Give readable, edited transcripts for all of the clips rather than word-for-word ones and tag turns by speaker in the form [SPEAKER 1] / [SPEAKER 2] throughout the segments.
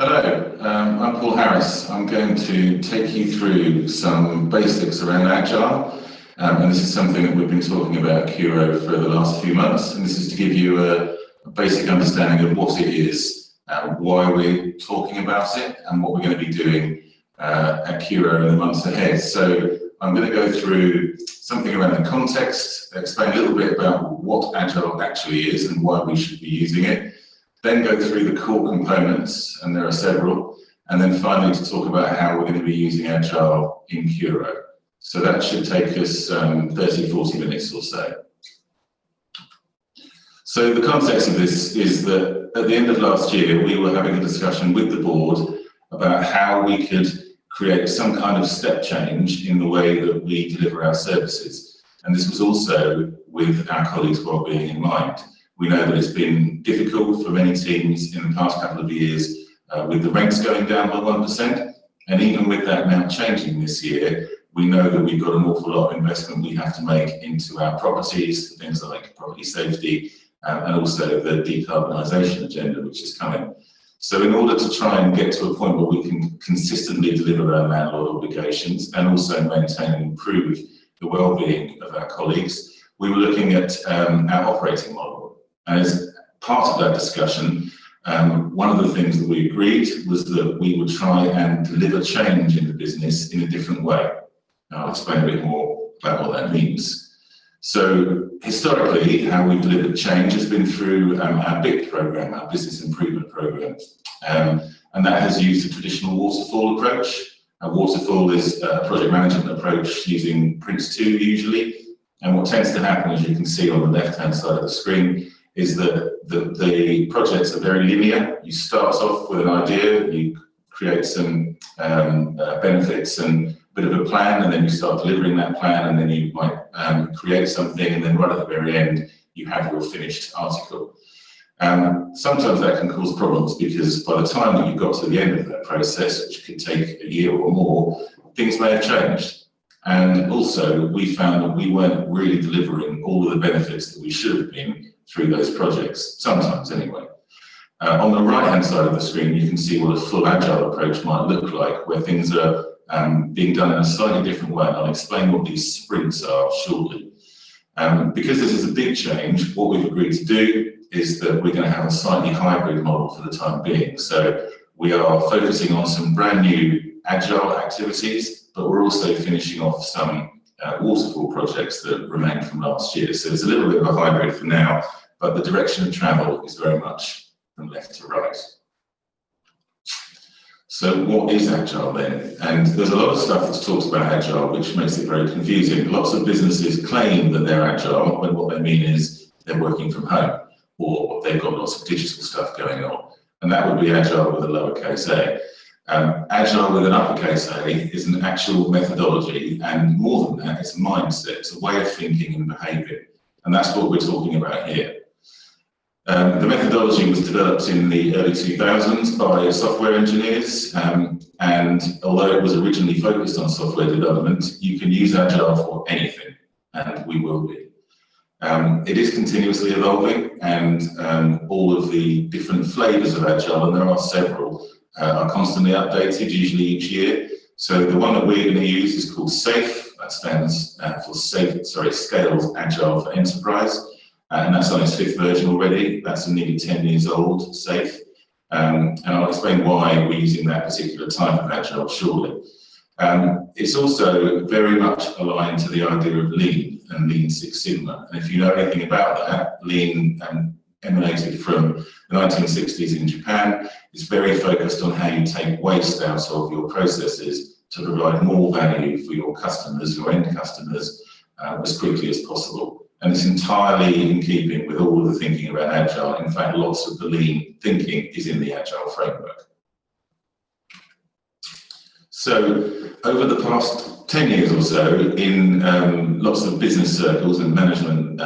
[SPEAKER 1] Hello, I'm Paul Harris. I'm going to take you through some basics around Agile, and this is something that we've been talking about at Curo for the last few months, and this is to give you a basic understanding of what it is, why we're talking about it, and what we're going to be doing at Curo in the months ahead. So I'm going to go through something around the context, explain a little bit about what Agile actually is and why we should be using it, then go through the core components, and there are several, and then finally to talk about how we're going to be using Agile in Curo. So that should take us 30-40 minutes or so. So the context of this is that at the end of last year, we were having a discussion with the board about how we could create some kind of step change in the way that we deliver our services. And this was also with our colleagues' well-being in mind. We know that it's been difficult for many teams in the past couple of years with the ranks going down by 1%. And even with that now changing this year, we know that we've got an awful lot of investment we have to make into our properties, things like property safety, and also the decarbonisation agenda, which is coming. So in order to try and get to a point where we can consistently deliver our landlord obligations and also maintain and improve the well-being of our colleagues, we were looking at our operating model. And as part of that discussion, one of the things that we agreed was that we would try and deliver change in the business in a different way. I'll explain a bit more about what that means. So historically, how we've delivered change has been through our BIP program, our business improvement program. And that has used a traditional waterfall approach. A waterfall is a project management approach using Prince 2 usually. And what tends to happen, as you can see on the left-hand side of the screen, is that the projects are very linear. You start off with an idea, you create some benefits and a bit of a plan, and then you start delivering that plan, and then you might create something, and then right at the very end, you have your finished article. Sometimes that can cause problems because by the time that you've got to the end of that process, which could take a year or more, things may have changed. And also, we found that we weren't really delivering all of the benefits that we should have been through those projects, sometimes anyway. On the right-hand side of the screen, you can see what a full Agile approach might look like, where things are being done in a slightly different way, and I'll explain what these sprints are shortly. Because this is a big change, what we've agreed to do is that we're going to have a slightly hybrid model for the time being. So we are focusing on some brand new Agile activities, but we're also finishing off some waterfall projects that remain from last year. So it's a little bit of a hybrid for now, but the direction of travel is very much from left to right. So what is Agile then? And there's a lot of stuff that's talked about Agile, which makes it very confusing. Lots of businesses claim that they're Agile, when what they mean is they're working from home, or they've got lots of digital stuff going on. And that would be Agile with a lowercase a. Agile with an uppercase A is an actual methodology, and more than that, it's a mindset, it's a way of thinking and behaving, and that's what we're talking about here. The methodology was developed in the early 2000s by software engineers, and although it was originally focused on software development, you can use Agile for anything, and we will be. It is continuously evolving, and all of the different flavors of Agile, and there are several, are constantly updated, usually each year. So the one that we're going to use is called SAFE. That stands for Scaled Agile for Enterprise, and that's on its 5th version already. That's nearly 10 years old, SAFE, and I'll explain why we're using that particular type of Agile shortly. It's also very much aligned to the idea of Lean and Lean Six Sigma, and if you know anything about that, Lean emanated from the 1960s in Japan. It's very focused on how you take waste out of your processes to provide more value for your customers, your end customers, as quickly as possible. And it's entirely in keeping with all of the thinking around Agile. In fact, lots of the Lean thinking is in the Agile framework. So over the past 10 years or so, in lots of business circles and management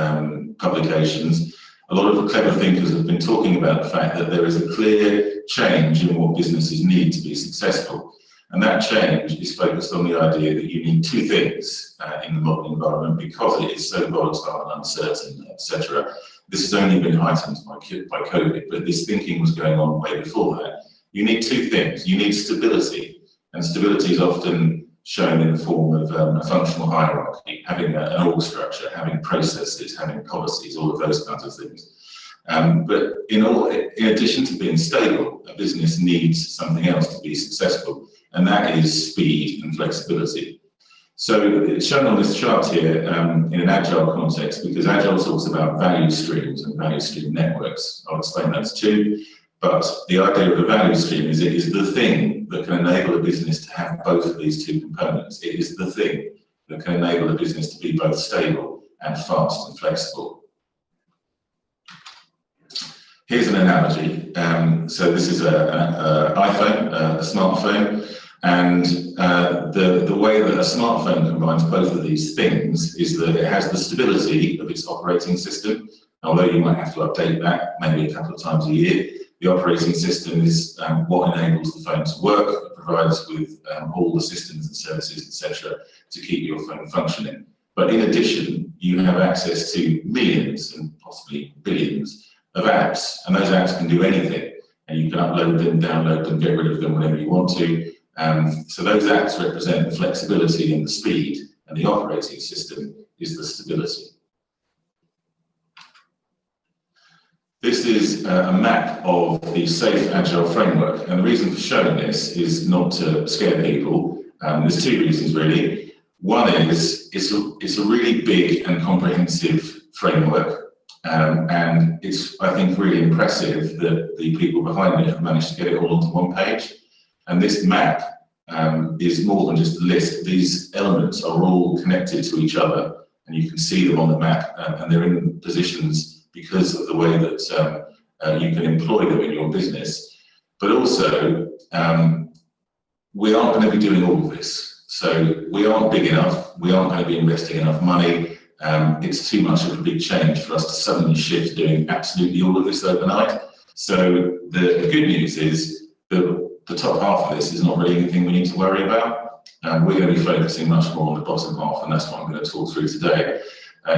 [SPEAKER 1] publications, a lot of clever thinkers have been talking about the fact that there is a clear change in what businesses need to be successful. And that change is focused on the idea that you need two things in the modern environment because it is so volatile and uncertain, etc. This has only been heightened by COVID, but this thinking was going on way before that. you need two things. You need stability, and stability is often shown in the form of a functional hierarchy, having an org structure, having processes, having policies, all of those kinds of things. But in addition to being stable, a business needs something else to be successful, and that is speed and flexibility. So it's shown on this chart here in an Agile context, because Agile talks about value streams and value stream networks. I'll explain those too. But the idea of a value stream is it is the thing that can enable a business to have both of these two components. It is the thing that can enable a business to be both stable and fast and flexible. Here's an analogy. So this is an iPhone, a smartphone, and the way that a smartphone combines both of these things is that it has the stability of its operating system, although you might have to update that maybe a couple of times a year. The operating system is what enables the phone to work. It provides with all the systems and services, etc., to keep your phone functioning. But in addition, you have access to millions and possibly billions of apps, and those apps can do anything, and you can upload them, download them, get rid of them whenever you want to. So those apps represent the flexibility and the speed, and the operating system is the stability. This is a map of the Safe Agile framework, and the reason for showing this is not to scare people. There's two reasons really. One is it's a really big and comprehensive framework, and it's, I think, really impressive that the people behind it have managed to get it all onto one page. And this map is more than just a list. These elements are all connected to each other, and you can see them on the map, and they're in positions because of the way that you can employ them in your business. But also, we aren't going to be doing all of this. So we aren't big enough, we aren't going to be investing enough money. It's too much of a big change for us to suddenly shift doing absolutely all of this overnight. So the good news is that the top half of this is not really anything we need to worry about. We're going to be focusing much more on the bottom half, and that's what I'm going to talk through today.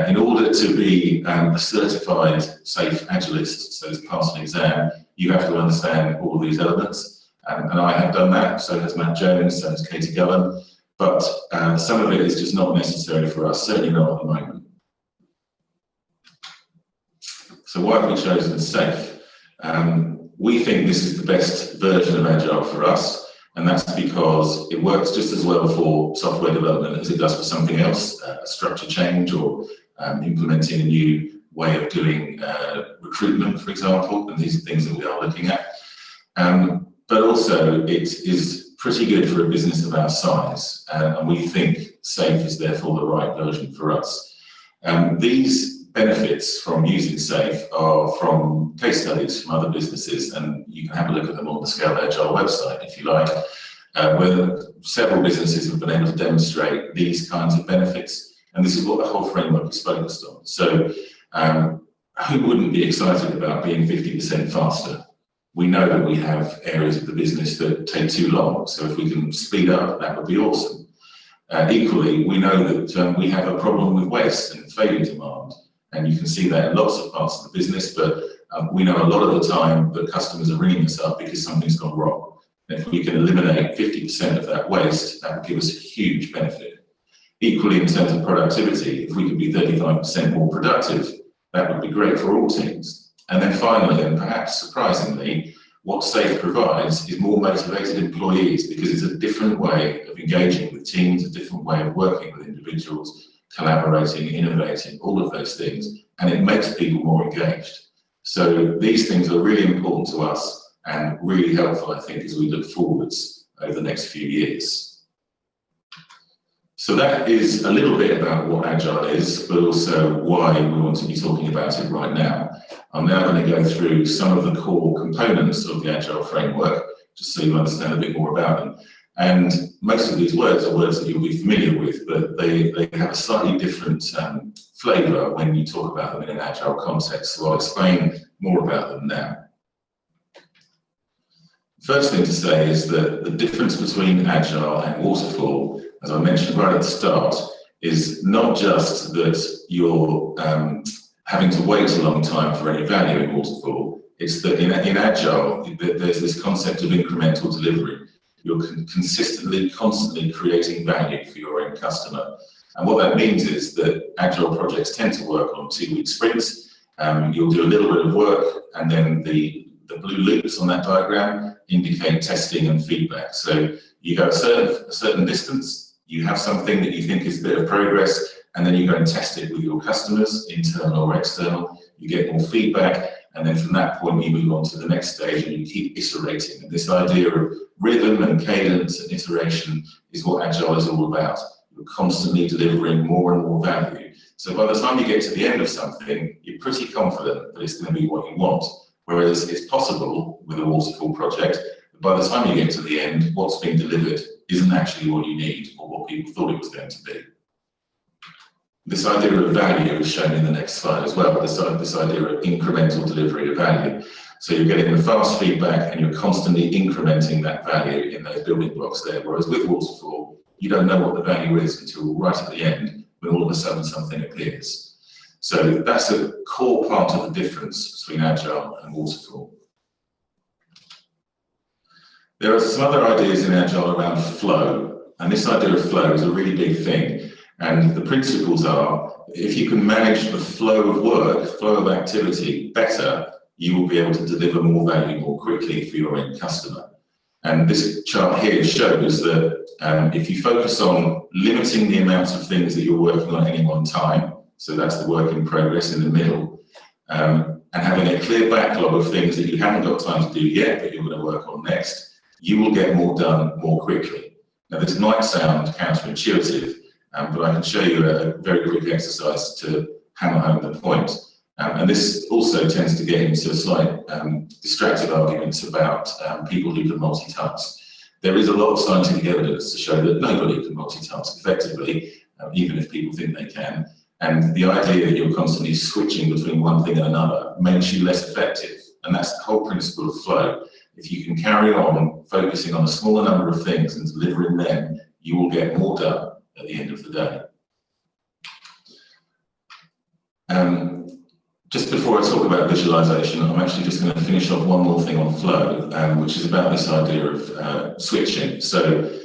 [SPEAKER 1] In order to be a certified safe agilist, so to pass an exam, you have to understand all of these elements. And I have done that, so has Matt Jones, so has Katie Gullen. But some of it is just not necessary for us, certainly not at the moment. So why have we chosen safe? We think this is the best version of Agile for us. And that's because it works just as well for software development as it does for something else, a structure change or implementing a new way of doing recruitment, for example, and these are things that we are looking at. But also it is pretty good for a business of our size, and we think SAFE is therefore the right version for us. These benefits from using SAFE are from case studies from other businesses, and you can have a look at them on the Scale Agile website if you like, where several businesses have been able to demonstrate these kinds of benefits, and this is what the whole framework is focused on. So who wouldn't be excited about being 50% faster? We know that we have areas of the business that take too long, so if we can speed up, that would be awesome. Equally, we know that we have a problem with waste and failure demand, and you can see that in lots of parts of the business, but we know a lot of the time that customers are ringing us up because something's gone wrong. And if we can eliminate 50% of that waste, that would give us a huge benefit. Equally, in terms of productivity, if we could be 35% more productive, that would be great for all teams. And then finally, and perhaps surprisingly, what SAFE provides is more motivated employees, because it's a different way of engaging with teams, a different way of working with individuals, collaborating, innovating, all of those things, and it makes people more engaged. So these things are really important to us and really helpful, I think, as we look forwards over the next few years. So that is a little bit about what Agile is, but also why we want to be talking about it right now. I'm now going to go through some of the core components of the Agile framework, just so you understand a bit more about them. And most of these words are words that you'll be familiar with, but they have a slightly different flavour when you talk about them in an Agile context. So I'll explain more about them now. First thing to say is that the difference between Agile and Waterfall, as I mentioned right at the start, is not just that you're having to wait a long time for any value in waterfall. It's that in Agile, there's this concept of incremental delivery. You're consistently, constantly creating value for your end customer. And what that means is that Agile projects tend to work on 2-week sprints. You'll do a little bit of work, and then the blue loops on that diagram indicate testing and feedback. So you go a certain distance, you have something that you think is a bit of progress, and then you go and test it with your customers, internal or external. You get more feedback, and then from that point you move on to the next stage and you keep iterating. And this idea of rhythm and cadence and iteration is what Agile is all about. You're constantly delivering more and more value. So by the time you get to the end of something, you're pretty confident that it's going to be what you want. Whereas it's possible with a waterfall project, that by the time you get to the end, what's been delivered isn't actually what you need or what people thought it was going to be. This idea of value is shown in the next slide as well, this idea of incremental delivery of value. So you're getting the fast feedback and you're constantly incrementing that value in those building blocks there. Whereas with waterfall, you don't know what the value is until right at the end, when all of a sudden something appears. So that's a core part of the difference between Agile and waterfall. There are some other ideas in Agile around flow, and this idea of flow is a really big thing. And the principles are, if you can manage the flow of work, flow of activity better, you will be able to deliver more value more quickly for your end customer. And this chart here shows that if you focus on limiting the amounts of things that you're working on at any one time, so that's the work in progress in the middle, and having a clear backlog of things that you haven't got time to do yet, but you're going to work on next, you will get more done more quickly. Now, this might sound counterintuitive, but I can show you a very quick exercise to hammer home the point. And this also tends to get into slight distracted arguments about people who can multitask. There is a lot of scientific evidence to show that nobody can multitask effectively, even if people think they can. And the idea that you're constantly switching between one thing and another makes you less effective. And that's the whole principle of flow. If you can carry on focusing on a smaller number of things and delivering them, you will get more done at the end of the day. Just before I talk about visualization, I'm actually just going to finish off one more thing on flow, which is about this idea of switching. So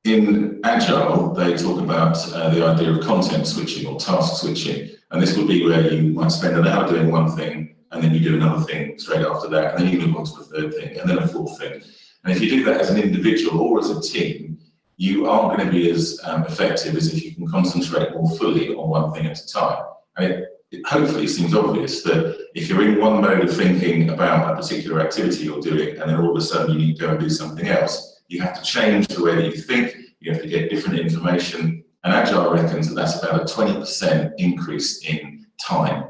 [SPEAKER 1] in Agile, they talk about the idea of content switching or task switching. And this would be where you might spend an hour doing one thing, and then you do another thing straight after that, and then you move on to a third thing, and then a fourth thing. And if you do that as an individual or as a team, you aren't going to be as effective as if you can concentrate more fully on one thing at a time. And it hopefully seems obvious that if you're in one mode of thinking about a particular activity you're doing, and then all of a sudden you need to go and do something else, you have to change the way that you think, you have to get different information, and Agile reckons that that's about a 20% increase in time.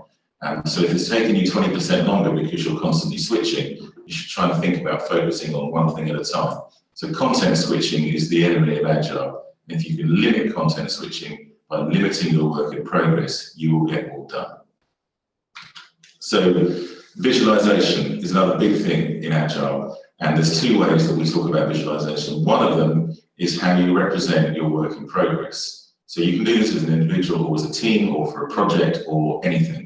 [SPEAKER 1] So if it's taking you 20% longer because you're constantly switching, you should try and think about focusing on one thing at a time. So content switching is the enemy of Agile. If you can limit content switching by limiting your work in progress, you will get more done. So visualization is another big thing in Agile, and there's two ways that we talk about visualization. One of them is how you represent your work in progress. So you can do this as an individual or as a team or for a project or anything.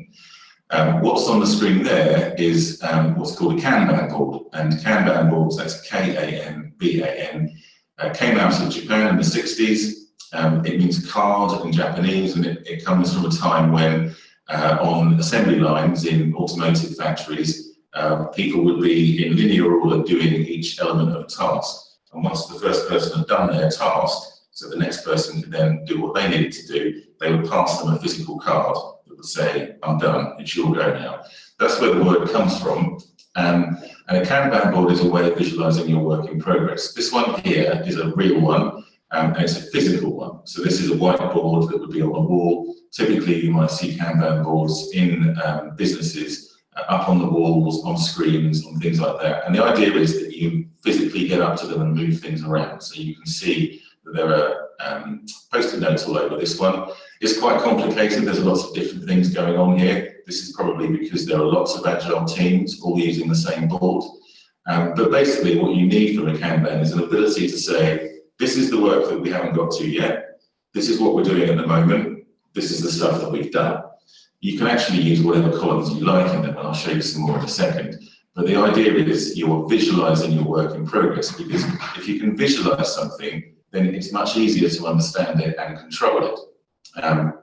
[SPEAKER 1] What's on the screen there is what's called a Kanban board, and Kanban boards, that's K-A-N-B-A-N, came out of Japan in the 60s. It means card in Japanese, and it comes from a time when on assembly lines in automotive factories, people would be in linear order doing each element of a task. And once the first person had done their task, so the next person could then do what they needed to do, they would pass them a physical card that would say, "I'm done, it's your go now." That's where the word comes from. And a Kanban board is a way of visualizing your work in progress. This one here is a real one, and it's a physical one. So this is a whiteboard that would be on the wall. Typically, you might see Kanban boards in businesses up on the walls, on screens, on things like that. And the idea is that you physically get up to them and move things around. So you can see that there are post-it notes all over this one. It's quite complicated. There's lots of different things going on here. This is probably because there are lots of Agile teams all using the same board. But basically what you need from a Kanban is an ability to say, this is the work that we haven't got to yet. This is what we're doing at the moment. This is the stuff that we've done. You can actually use whatever columns you like in them, and I'll show you some more in a second. But the idea is you're visualizing your work in progress, because if you can visualize something, then it's much easier to understand it and control it.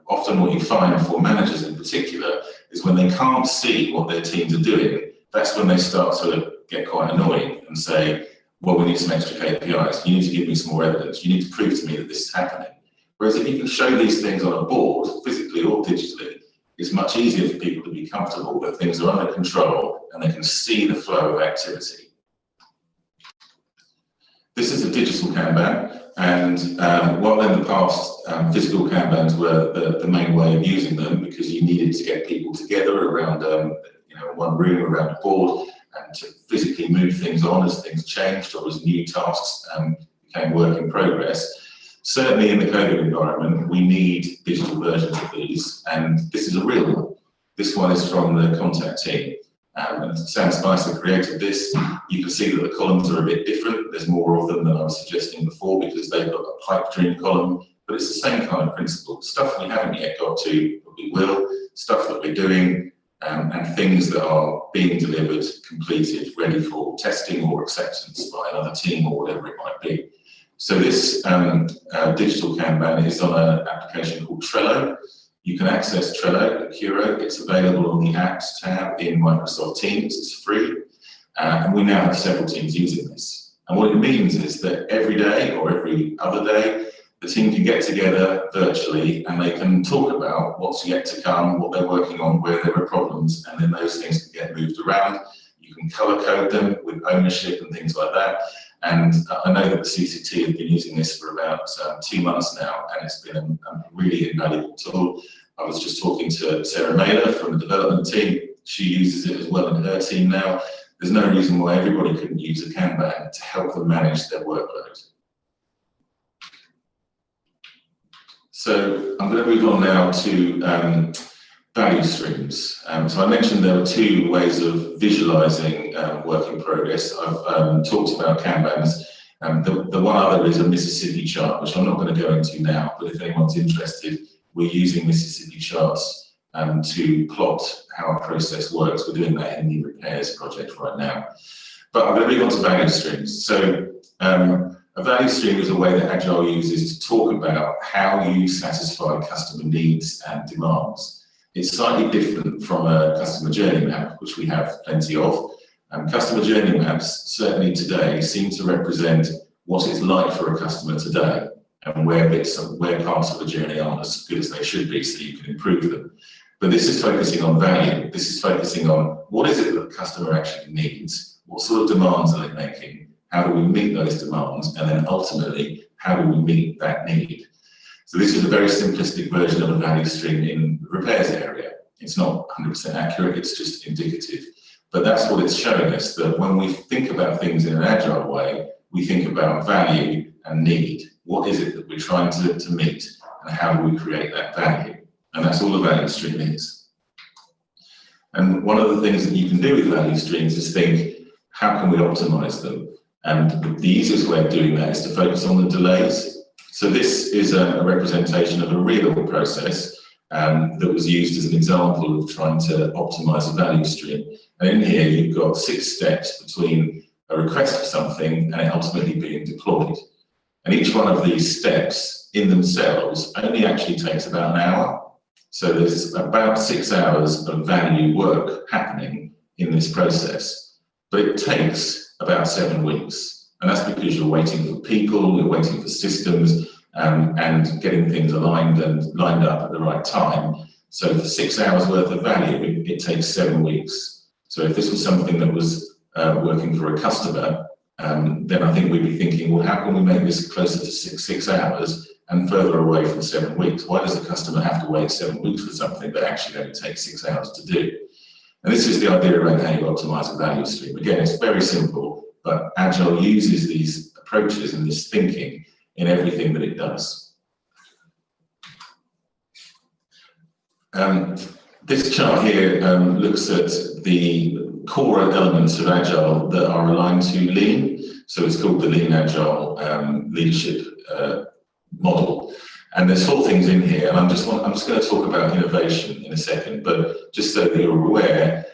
[SPEAKER 1] Often what you find for managers in particular is when they can't see what their teams are doing, that's when they start to get quite annoying and say, well, we need some extra KPIs, you need to give me some more evidence, you need to prove to me that this is happening. Whereas if you can show these things on a board, physically or digitally, it's much easier for people to be comfortable that things are under control and they can see the flow of activity. This is a digital Kanban, and while in the past physical Kanbans were the main way of using them, because you needed to get people together around one room around a board and to physically move things on as things changed or as new tasks became work in progress. Certainly in the COVID environment, we need digital versions of these, and this is a real one. This one is from the contact team. And Sam Spicer created this. You can see that the columns are a bit different. There's more of them than I was suggesting before because they've got a pipe dream column, but it's the same kind of principle. Stuff we haven't yet got to, but we will. Stuff that we're doing, and things that are being delivered, completed, ready for testing or acceptance by another team or whatever it might be. So this digital Kanban is on an application called Trello. You can access Trello at Curo. It's available on the Apps tab in Microsoft Teams. It's free. And we now have several teams using this. And what it means is that every day or every other day, the team can get together virtually and they can talk about what's yet to come, what they're working on, where there are problems, and then those things can get moved around. You can color code them with ownership and things like that. And I know that the CCT have been using this for about 2 months now, and it's been a really invaluable tool. I was just talking to Sarah Mailer from the development team. She uses it as well in her team now. There's no reason why everybody couldn't use a Kanban to help them manage their workload. So I'm going to move on now to value streams. So I mentioned there were 2 ways of visualizing work in progress. I've talked about Kanbans. The one other is a Mississippi chart, which I'm not going to go into now, but if anyone's interested, we're using Mississippi charts to plot how a process works. We're doing that in the repairs project right now. But I'm going to move on to value streams. So a value stream is a way that Agile uses to talk about how you satisfy customer needs and demands. It's slightly different from a customer journey map, which we have plenty of. Customer journey maps, certainly today, seem to represent what it's like for a customer today and where parts of the journey aren't as good as they should be, so you can improve them. But this is focusing on value. This is focusing on what is it that the customer actually needs, what sort of demands are they making, how do we meet those demands, and then ultimately, how do we meet that need? So this is a very simplistic version of a value stream in the repairs area. It's not 100% accurate, it's just indicative. But that's what it's showing us, that when we think about things in an agile way, we think about value and need. What is it that we're trying to meet, and how do we create that value? And that's all a value stream is. And one of the things that you can do with value streams is think, how can we optimize them? And the easiest way of doing that is to focus on the delays. So this is a representation of a real process that was used as an example of trying to optimize a value stream. And in here, you've got 6 steps between a request for something and it ultimately being deployed. And each one of these steps in themselves only actually takes about an hour. So there's about 6 hours of value work happening in this process, but it takes about 7 weeks. And that's because you're waiting for people, you're waiting for systems, and getting things aligned and lined up at the right time. So for 6 hours worth of value, it takes 7 weeks. So if this was something that was working for a customer, then I think we'd be thinking, well, how can we make this closer to six hours and further away from 7 weeks? Why does the customer have to wait 7 weeks for something that actually only takes 6 hours to do? And this is the idea around how you optimize a value stream. Again, it's very simple, but Agile uses these approaches and this thinking in everything that it does. This chart here looks at the core elements of Agile that are aligned to Lean. So it's called the Lean Agile Leadership model. And there's 4 things in here, and I'm just going to talk about innovation in a second, but just so that you're aware,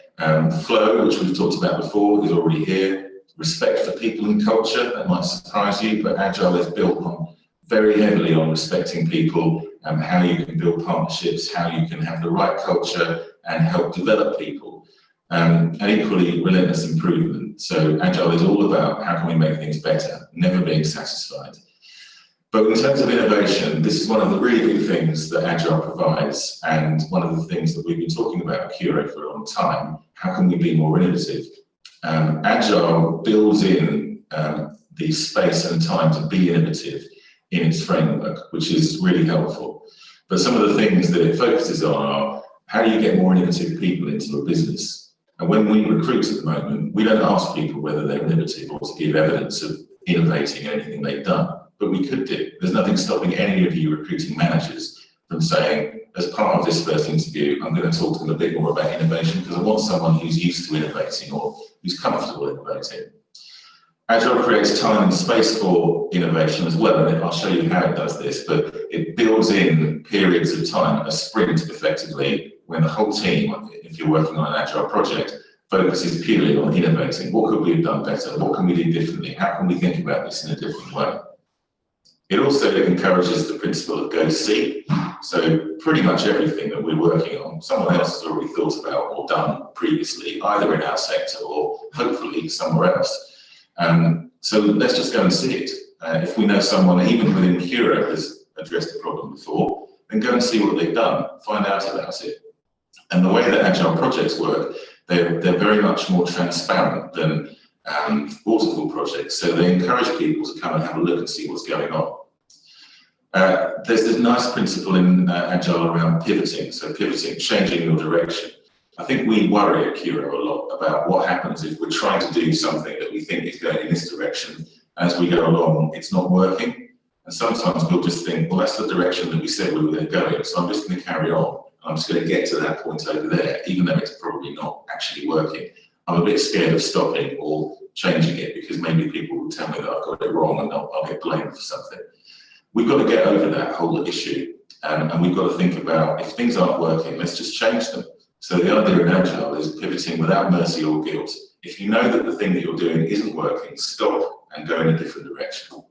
[SPEAKER 1] flow, which we've talked about before, is already here. Respect for people and culture, that might surprise you, but Agile is built on very heavily on respecting people and how you can build partnerships, how you can have the right culture and help develop people. And equally, relentless improvement. So Agile is all about how can we make things better, never being satisfied. But in terms of innovation, this is one of the really big things that Agile provides, and one of the things that we've been talking about at Curo for a long time. How can we be more innovative? Agile builds in the space and time to be innovative in its framework, which is really helpful. But some of the things that it focuses on are, how do you get more innovative people into a business? And when we recruit at the moment, we don't ask people whether they're innovative or to give evidence of innovating anything they've done. But we could do. There's nothing stopping any of you recruiting managers from saying, as part of this first interview, I'm going to talk to them a bit more about innovation because I want someone who's used to innovating or who's comfortable innovating. Agile creates time and space for innovation as well, and I'll show you how it does this, but it builds in periods of time, a sprint effectively, when the whole team, if you're working on an Agile project, focuses purely on innovating. What could we have done better? What can we do differently? How can we think about this in a different way? It also encourages the principle of go see. So pretty much everything that we're working on, someone else has already thought about or done previously, either in our sector or hopefully somewhere else. So let's just go and see it. If we know someone, even within Curo, has addressed the problem before, then go and see what they've done, find out about it. And the way that Agile projects work, they're very much more transparent than waterfall projects. So they encourage people to come and have a look and see what's going on. There's this nice principle in Agile around pivoting. So pivoting, changing your direction. I think we worry at Curo a lot about what happens if we're trying to do something that we think is going in this direction. As we go along, it's not working. And sometimes we'll just think, well, that's the direction that we said we were going to go in, so I'm just going to carry on. I'm just going to get to that point over there, even though it's probably not actually working. I'm a bit scared of stopping or changing it because maybe people will tell me that I've got it wrong and I'll get blamed for something. We've got to get over that whole issue, and we've got to think about, if things aren't working, let's just change them. So the idea in Agile is pivoting without mercy or guilt. If you know that the thing that you're doing isn't working, stop and go in a different direction.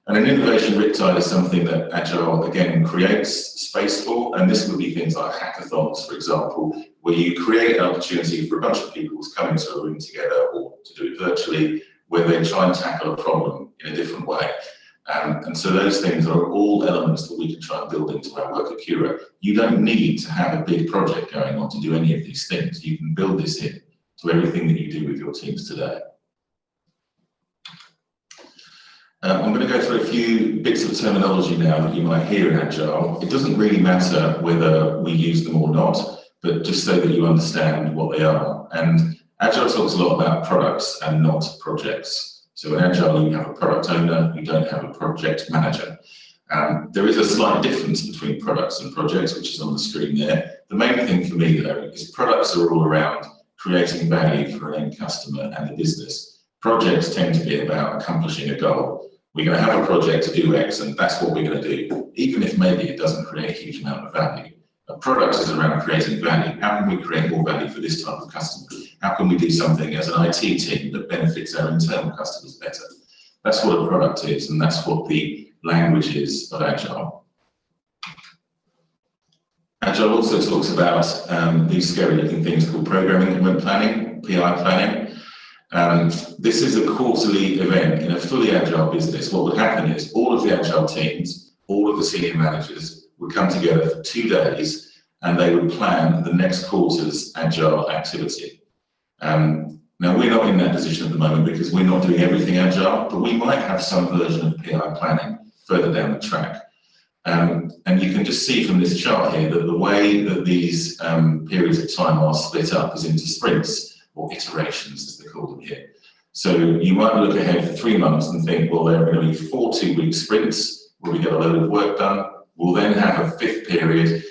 [SPEAKER 1] And an innovation riptide is something that Agile, again, creates space for, and this would be things like hackathons, for example, where you create an opportunity for a bunch of people to come into a room together or to do it virtually, where they try and tackle a problem in a different way. And so those things are all elements that we can try and build into our work at Curo. You don't need to have a big project going on to do any of these things. You can build this in to everything that you do with your teams today. I'm going to go through a few bits of terminology now that you might hear in Agile. It doesn't really matter whether we use them or not, but just so that you understand what they are. And Agile talks a lot about products and not projects. So in Agile, you have a product owner, you don't have a project manager. There is a slight difference between products and projects, which is on the screen there. The main thing for me, though, is products are all around creating value for an end customer and the business. Projects tend to be about accomplishing a goal. We're going to have a project to do X, and that's what we're going to do, even if maybe it doesn't create a huge amount of value. A product is around creating value. How can we create more value for this type of customer? How can we do something as an IT team that benefits our internal customers better? That's what a product is, and that's what the language is of Agile. Agile also talks about these scary-looking things called programming increment planning, PI planning. This is a quarterly event in a fully Agile business. What would happen is all of the Agile teams, all of the senior managers would come together for 2 days and they would plan the next quarter's Agile activity. Now, we're not in that position at the moment because we're not doing everything Agile, but we might have some version of PI planning further down the track. And you can just see from this chart here that the way that these periods of time are split up is into sprints, or iterations as they call them here. So you might look ahead for 3 months and think, well, there are going to be 4 2-week sprints where we get a load of work done. We'll then have a 5th period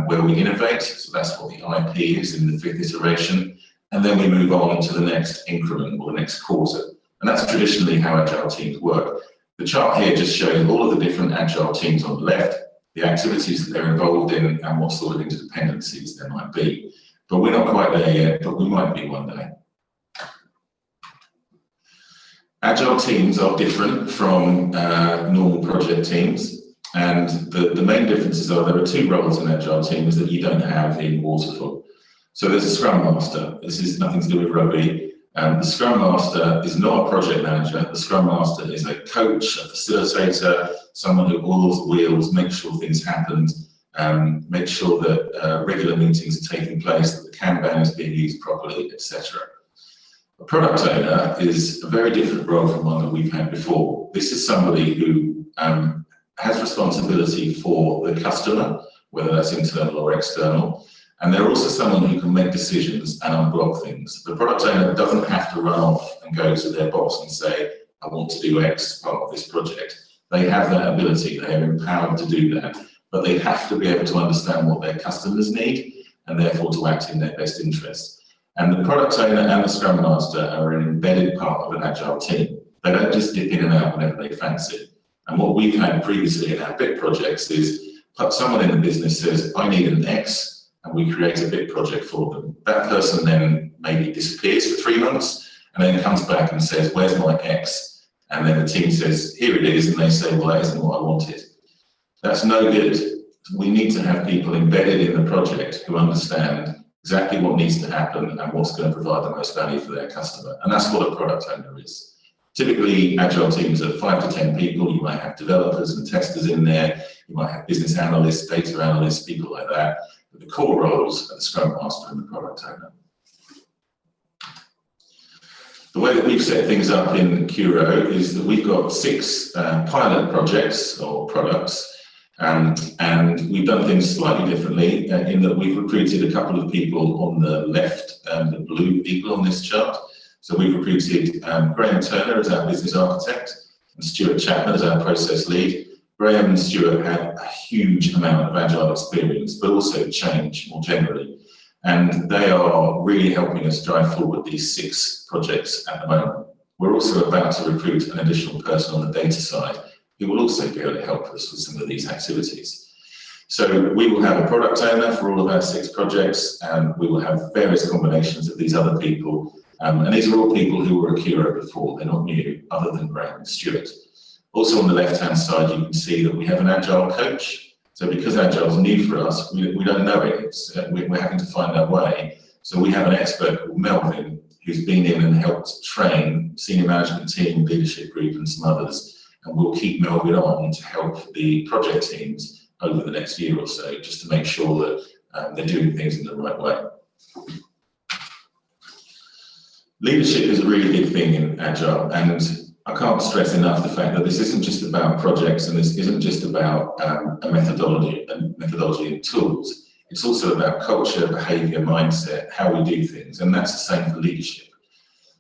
[SPEAKER 1] where we innovate, so that's what the IP is in the 5th iteration, and then we move on to the next increment or the next quarter. And that's traditionally how Agile teams work. The chart here just shows all of the different Agile teams on the left, the activities that they're involved in, and what sort of interdependencies there might be. But we're not quite there yet, but we might be one day. Agile teams are different from normal project teams, and the main differences are there are two roles in Agile teams that you don't have in Waterfall. So there's a Scrum Master. This is nothing to do with rugby. The Scrum Master is not a project manager. The Scrum Master is a coach, a facilitator, someone who oils the wheels, makes sure things happen, makes sure that regular meetings are taking place, that the Kanban is being used properly, etc. A product owner is a very different role from one that we've had before. This is somebody who has responsibility for the customer, whether that's internal or external, and they're also someone who can make decisions and unblock things. The product owner doesn't have to run off and go to their boss and say, I want to do X as part of this project. They have that ability, they are empowered to do that, but they have to be able to understand what their customers need and therefore to act in their best interest. And the product owner and the Scrum Master are an embedded part of an Agile team. They don't just dip in and out whenever they fancy. And what we've had previously in our bit projects is someone in the business says, I need an X, and we create a bit project for them. That person then maybe disappears for 3 months and then comes back and says, where's my X? And then the team says, here it is, and they say, well, that isn't what I wanted. That's no good. We need to have people embedded in the project who understand exactly what needs to happen and what's going to provide the most value for their customer. And that's what a product owner is. Typically, Agile teams are 5 to 10 people. You might have developers and testers in there. You might have business analysts, data analysts, people like that. But the core roles are the Scrum Master and the product owner. The way that we've set things up in Curo is that we've got 6 pilot projects or products, and we've done things slightly differently in that we've recruited a couple of people on the left, the blue people on this chart. So we've recruited Graham Turner as our business architect and Stuart Chapman as our process lead. Graham and Stuart have a huge amount of Agile experience, but also change more generally. And they are really helping us drive forward these 6 projects at the moment. We're also about to recruit an additional person on the data side who will also be able to help us with some of these activities. So we will have a product owner for all of our 6 projects, and we will have various combinations of these other people. And these are all people who were at Curo before, they're not new, other than Graham and Stuart. Also on the left-hand side, you can see that we have an Agile coach. So because Agile is new for us, we don't know it. We're having to find our way. So we have an expert called Melvin, who's been in and helped train senior management team, leadership group, and some others. And we'll keep Melvin on to help the project teams over the next year or so, just to make sure that they're doing things in the right way. Leadership is a really big thing in Agile, and I can't stress enough the fact that this isn't just about projects and this isn't just about a methodology and tools. It's also about culture, behaviour, mindset, how we do things, and that's the same for leadership.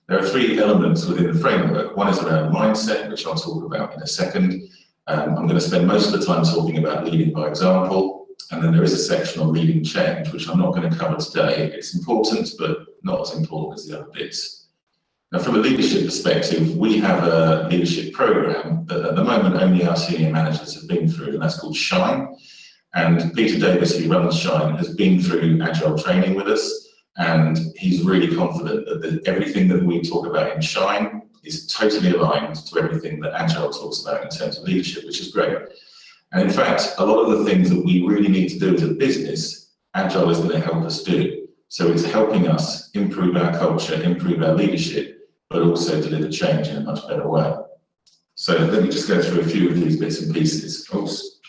[SPEAKER 1] There are 3 elements within the framework. One is around mindset, which I'll talk about in a second. I'm going to spend most of the time talking about leading by example, and then there is a section on leading change, which I'm not going to cover today. It's important, but not as important as the other bits. Now, from a leadership perspective, we have a leadership program that at the moment only our senior managers have been through, and that's called Shine. And Peter Davis, who runs Shine, has been through Agile training with us, and he's really confident that everything that we talk about in Shine is totally aligned to everything that Agile talks about in terms of leadership, which is great. And in fact, a lot of the things that we really need to do as a business, Agile is going to help us do. So it's helping us improve our culture, improve our leadership, but also deliver change in a much better way. So let me just go through a few of these bits and pieces. Oops,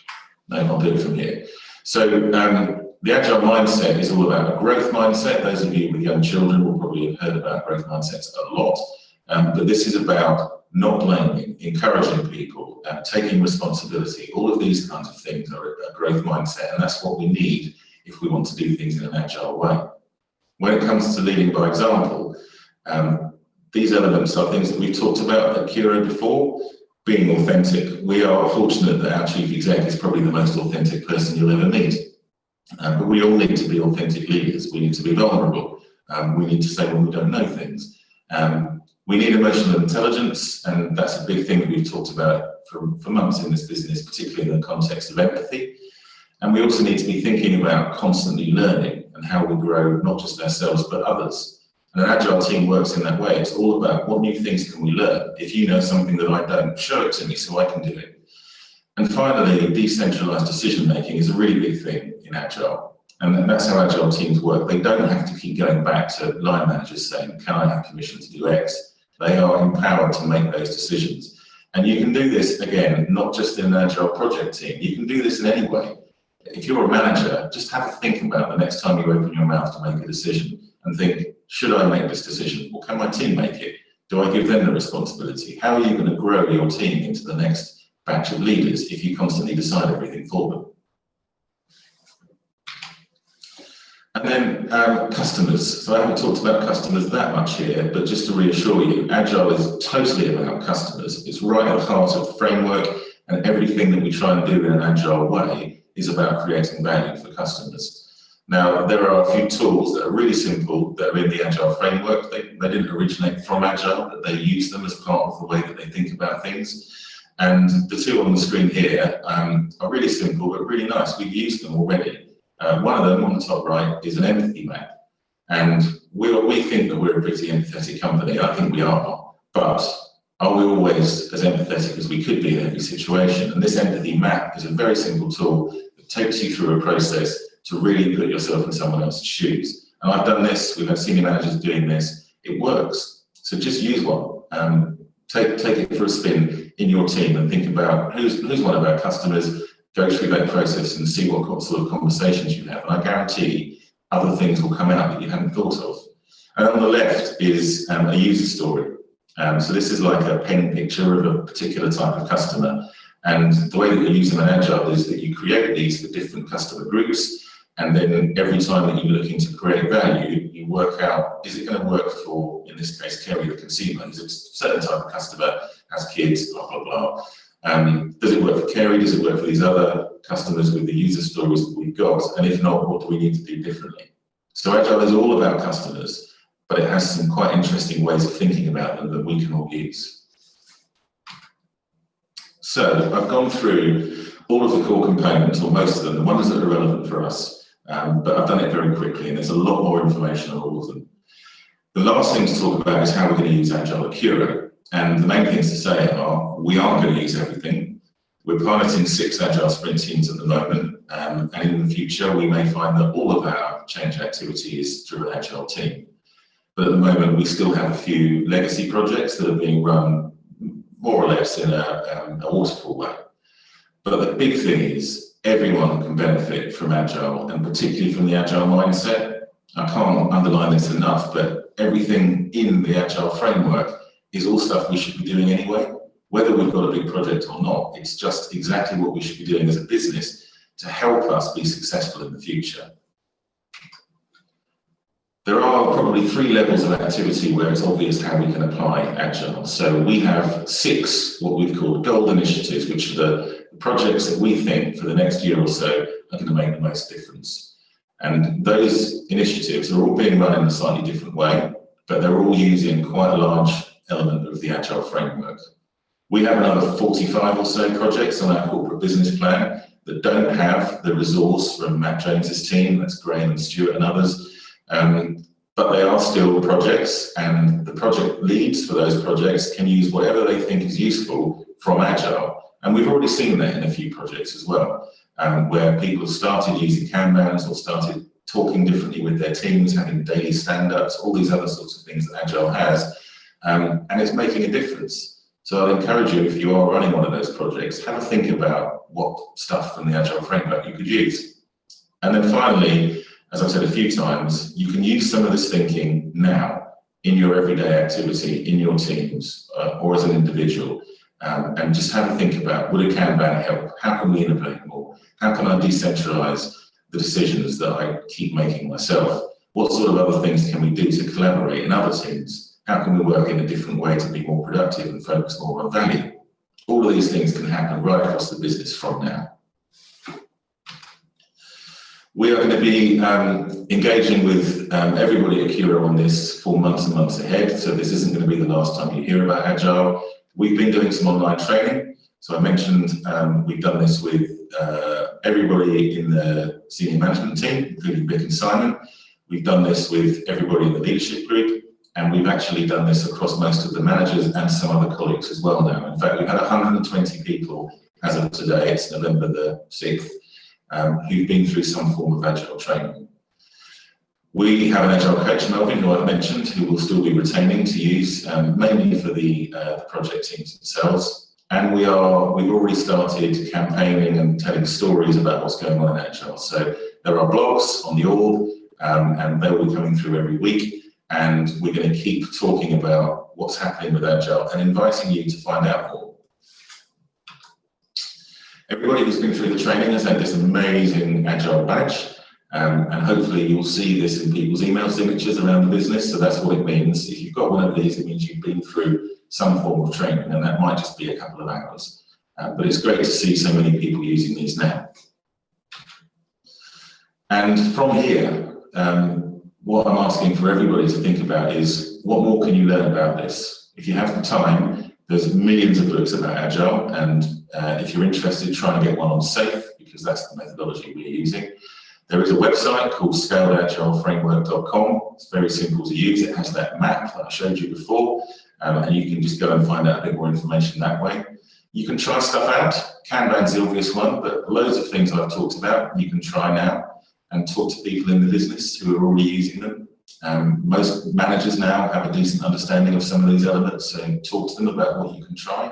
[SPEAKER 1] no, I'll do it from here. So the Agile mindset is all about a growth mindset. Those of you with young children will probably have heard about growth mindsets a lot. But this is about not blaming, encouraging people, taking responsibility. All of these kinds of things are a growth mindset, and that's what we need if we want to do things in an Agile way. When it comes to leading by example, these elements are things that we've talked about at Curo before. Being authentic. We are fortunate that our chief exec is probably the most authentic person you'll ever meet. But we all need to be authentic leaders. We need to be vulnerable. We need to say when we don't know things. We need emotional intelligence, and that's a big thing that we've talked about for months in this business, particularly in the context of empathy. And we also need to be thinking about constantly learning and how we grow not just ourselves but others. And an agile team works in that way. It's all about what new things can we learn. If you know something that I don't, show it to me so I can do it. And finally, decentralized decision making is a really big thing in agile. And that's how agile teams work. They don't have to keep going back to line managers saying, can I have permission to do X? They are empowered to make those decisions. And you can do this, again, not just in an agile project team. You can do this in any way. If you're a manager, just have a think about the next time you open your mouth to make a decision and think, should I make this decision or can my team make it? Do I give them the responsibility? How are you going to grow your team into the next batch of leaders if you constantly decide everything for them? And then customers. So I haven't talked about customers that much here, but just to reassure you, Agile is totally about customers. It's right at the heart of the framework, and everything that we try and do in an Agile way is about creating value for customers. Now, there are a few tools that are really simple that are in the Agile framework. They didn't originate from Agile, but they use them as part of the way that they think about things. And the two on the screen here are really simple, but really nice. We've used them already. One of them on the top right is an empathy map. And we think that we're a pretty empathetic company. I think we are. But are we always as empathetic as we could be in every situation? And this empathy map is a very simple tool that takes you through a process to really put yourself in someone else's shoes. And I've done this, we've had senior managers doing this, it works. So just use one. Take it for a spin in your team and think about who's one of our customers, go through that process and see what sort of conversations you have. And I guarantee other things will come out that you hadn't thought of. And on the left is a user story. So this is like a pen picture of a particular type of customer. And the way that you use them in Agile is that you create these for different customer groups. And then every time that you're looking to create value, you work out, is it going to work for, in this case, Kerry, the consumer? Is it a certain type of customer, has kids, blah, blah, blah. Does it work for Kerry? Does it work for these other customers with the user stories that we've got? And if not, what do we need to do differently? So Agile is all about customers, but it has some quite interesting ways of thinking about them that we can all use. So I've gone through all of the core components, or most of them, the ones that are relevant for us. But I've done it very quickly, and there's a lot more information on all of them. The last thing to talk about is how we're going to use Agile at Curo. And the main things to say are, we aren't going to use everything. We're piloting 6 Agile sprint teams at the moment, and in the future, we may find that all of our change activity is through an Agile team. But at the moment, we still have a few legacy projects that are being run more or less in a waterfall way. But the big thing is, everyone can benefit from Agile, and particularly from the Agile mindset. I can't underline this enough, but everything in the Agile framework is all stuff we should be doing anyway. Whether we've got a big project or not, it's just exactly what we should be doing as a business to help us be successful in the future. There are probably 3 levels of activity where it's obvious how we can apply Agile. So we have 6 what we've called gold initiatives, which are the projects that we think for the next year or so are going to make the most difference. And those initiatives are all being run in a slightly different way, but they're all using quite a large element of the Agile framework. We have another 45 or so projects on our corporate business plan that don't have the resource from Matt James's team, that's Graham and Stuart and others, but they are still projects, and the project leads for those projects can use whatever they think is useful from Agile. And we've already seen that in a few projects as well, where people have started using Kanbans or started talking differently with their teams, having daily stand-ups, all these other sorts of things that Agile has, and it's making a difference. So I'd encourage you, if you are running one of those projects, have a think about what stuff from the Agile framework you could use. And then finally, as I've said a few times, you can use some of this thinking now in your everyday activity, in your teams, or as an individual. And just have a think about, would a Kanban help? How can we innovate more? How can I decentralize the decisions that I keep making myself? What sort of other things can we do to collaborate in other teams? How can we work in a different way to be more productive and focus more on value? All of these things can happen right across the business from now. We are going to be engaging with everybody at Curo on this for months and months ahead, so this isn't going to be the last time you hear about Agile. We've been doing some online training, So I mentioned we've done this with everybody in the senior management team, including Vic and Simon. We've done this with everybody in the leadership group, and we've actually done this across most of the managers and some other colleagues as well now. In fact, we've had 120 people as of today, it's November the 6th, who've been through some form of Agile training. We have an Agile coach, Melvin, who I've mentioned, who will still be retaining to use mainly for the project teams themselves. And we've already started campaigning and telling stories about what's going on in Agile. So there are blogs on the org, and they'll be coming through every week. And we're going to keep talking about what's happening with Agile and inviting you to find out more. Everybody who's been through the training has had this amazing Agile badge. And hopefully you'll see this in people's email signatures around the business. So that's what it means. If you've got one of these, it means you've been through some form of training, and that might just be a couple of hours. But it's great to see so many people using these now. And from here, what I'm asking for everybody to think about is, what more can you learn about this? If you have the time, there's millions of books about Agile, and if you're interested, try and get one on SAFe, because that's the methodology we're using. There is a website called scaledagileFramework.com. It's very simple to use. It has that map that I showed you before, and you can just go and find out a bit more information that way. You can try stuff out. Kanban's the obvious one, but loads of things I've talked about you can try now and talk to people in the business who are already using them. Most managers now have a decent understanding of some of these elements, so talk to them about what you can try.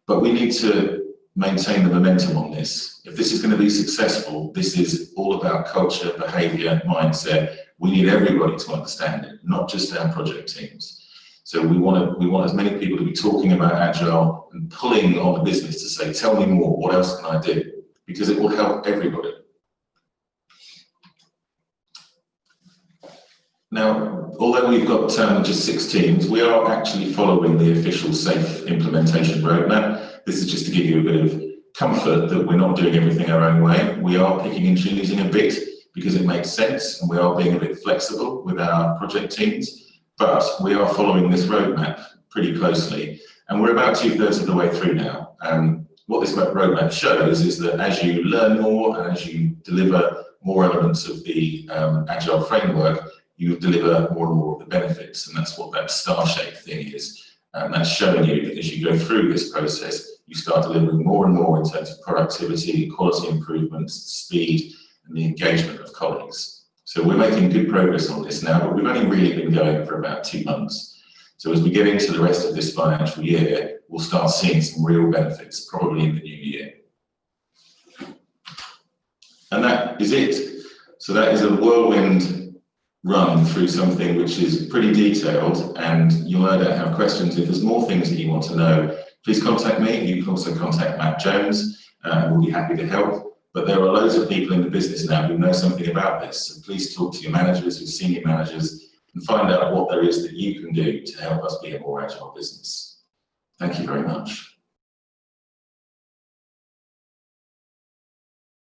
[SPEAKER 1] But we need to maintain the momentum on this. If this is going to be successful, this is all about culture, behavior, mindset. We need everybody to understand it, not just our project teams. So we want as many people to be talking about Agile and pulling on the business to say, tell me more, what else can I do? Because it will help everybody. Now, although we've got just 6 teams, we are actually following the official SAFe implementation roadmap. This is just to give you a bit of comfort that we're not doing everything our own way. We are picking and choosing a bit because it makes sense, and we are being a bit flexible with our project teams, but we are following this roadmap pretty closely, and we're about 2/3 of the way through now. What this roadmap shows is that as you learn more and as you deliver more elements of the Agile framework, you deliver more and more of the benefits, and that's what that star-shaped thing is. And that's showing you that as you go through this process, you start delivering more and more in terms of productivity, quality improvements, speed, and the engagement of colleagues. So we're making good progress on this now, but we've only really been going for about 2 months. So as we get into the rest of this financial year, we'll start seeing some real benefits, probably in the new year. And that is it. So that is a whirlwind run through something which is pretty detailed, and you'll no doubt have questions. If there's more things that you want to know, please contact me. You can also contact Matt Jones, and we'll be happy to help. But there are loads of people in the business now who know something about this, so please talk to your managers, your senior managers, and find out what there is that you can do to help us be a more agile business. Thank you very much.